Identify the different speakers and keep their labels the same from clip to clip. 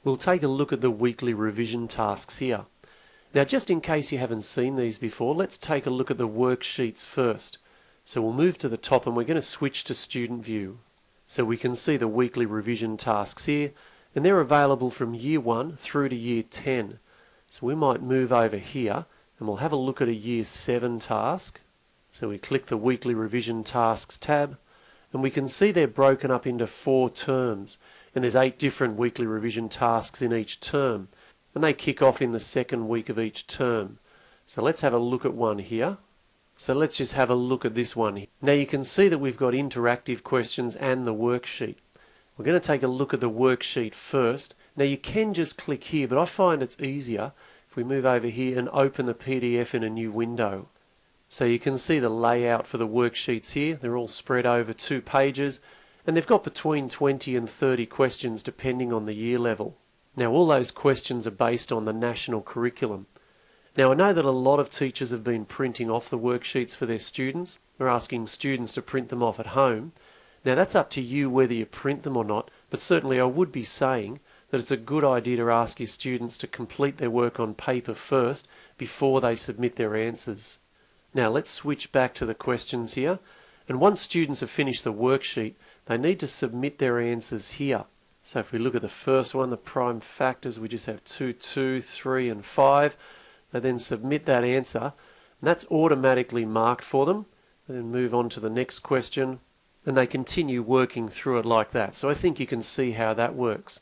Speaker 1: we'll take a look at the weekly revision tasks here. Now, just in case you haven't seen these before, let's take a look at the worksheets first. So we'll move to the top and we're going to switch to Student View. So we can see the weekly revision tasks here, and they're available from Year 1 through to Year 10. So we might move over here and we'll have a look at a Year 7 task. So we click the weekly revision tasks tab, and we can see they're broken up into 4 terms, and there's 8 different weekly revision tasks in each term, and they kick off in the second week of each term. So let's have a look at one here. So let's just have a look at this one. Now you can see that we've got interactive questions and the worksheet. We're going to take a look at the worksheet first. Now you can just click here, but I find it's easier if we move over here and open the PDF in a new window. So you can see the layout for the worksheets here. They're all spread over 2 pages, and they've got between 20 and 30 questions depending on the year level. Now all those questions are based on the national curriculum. Now I know that a lot of teachers have been printing off the worksheets for their students. They're asking students to print them off at home. Now that's up to you whether you print them or not, but certainly I would be saying that it's a good idea to ask your students to complete their work on paper first before they submit their answers. Now let's switch back to the questions here, and once students have finished the worksheet, they need to submit their answers here. So if we look at the first one, the prime factors, we just have 2, 2, 3 and 5. They then submit that answer, and that's automatically marked for them. They then move on to the next question, and they continue working through it like that. So I think you can see how that works.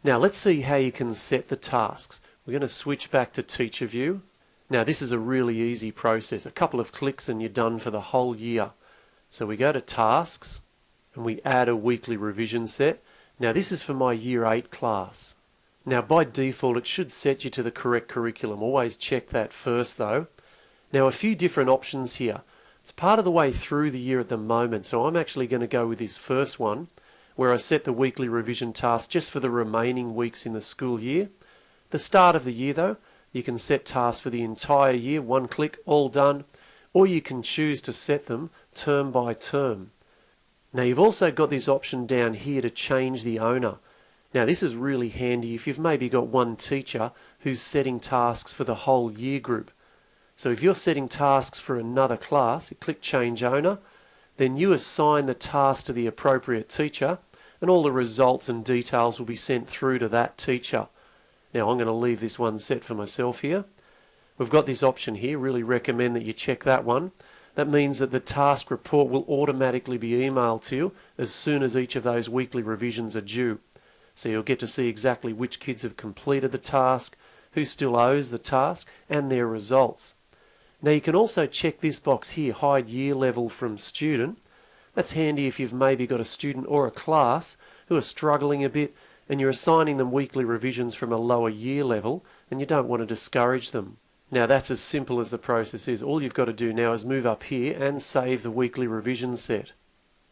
Speaker 1: Now let's see how you can set the tasks. We're going to switch back to Teacher View. Now this is a really easy process. A couple of clicks and you're done for the whole year. So we go to Tasks, and we add a weekly revision set. Now this is for my Year 8 class. Now by default it should set you to the correct curriculum. Always check that first though. Now a few different options here. It's part of the way through the year at the moment, so I'm actually going to go with this first one where I set the weekly revision task just for the remaining weeks in the school year. The start of the year though, you can set tasks for the entire year, one click, all done, or you can choose to set them term by term. Now you've also got this option down here to change the owner. Now this is really handy if you've maybe got one teacher who's setting tasks for the whole year group. So if you're setting tasks for another class, you click Change Owner, then you assign the task to the appropriate teacher, and all the results and details will be sent through to that teacher. Now I'm going to leave this one set for myself here. We've got this option here, really recommend that you check that one. That means that the task report will automatically be emailed to you as soon as each of those weekly revisions are due. So you'll get to see exactly which kids have completed the task, who still owes the task, and their results. Now you can also check this box here, hide year level from student. That's handy if you've maybe got a student or a class who are struggling a bit and you're assigning them weekly revisions from a lower year level and you don't want to discourage them. Now that's as simple as the process is. All you've got to do now is move up here and save the weekly revision set.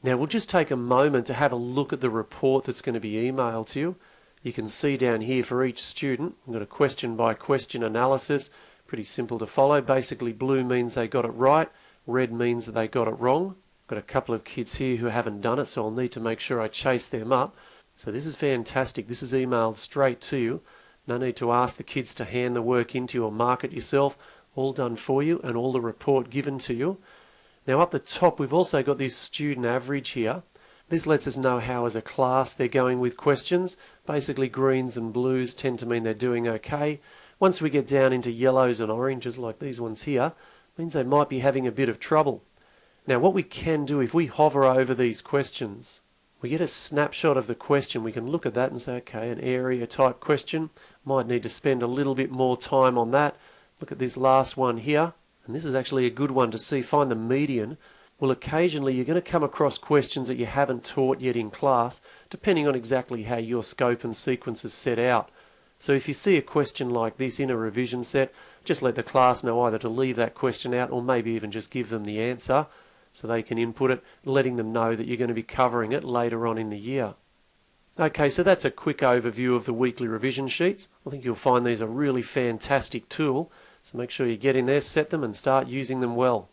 Speaker 1: Now we'll just take a moment to have a look at the report that's going to be emailed to you. You can see down here for each student, I've got a question by question analysis. Pretty simple to follow. Basically blue means they got it right, red means that they got it wrong. I've got a couple of kids here who haven't done it, so I'll need to make sure I chase them up. So this is fantastic. This is emailed straight to you. No need to ask the kids to hand the work into you or mark it yourself. All done for you and all the report given to you. Now up the top we've also got this student average here. This lets us know how as a class they're going with questions. Basically greens and blues tend to mean they're doing okay. Once we get down into yellows and oranges like these ones here, means they might be having a bit of trouble. Now what we can do if we hover over these questions, we get a snapshot of the question. We can look at that and say, okay, an area type question. Might need to spend a little bit more time on that. Look at this last one here. And this is actually a good one to see. Find the median. Well, occasionally you're going to come across questions that you haven't taught yet in class, depending on exactly how your scope and sequence is set out. So if you see a question like this in a revision set, just let the class know either to leave that question out or maybe even just give them the answer so they can input it, letting them know that you're going to be covering it later on in the year. Okay, so that's a quick overview of the weekly revision sheets. I think you'll find these a really fantastic tool, so make sure you get in there, set them and start using them well.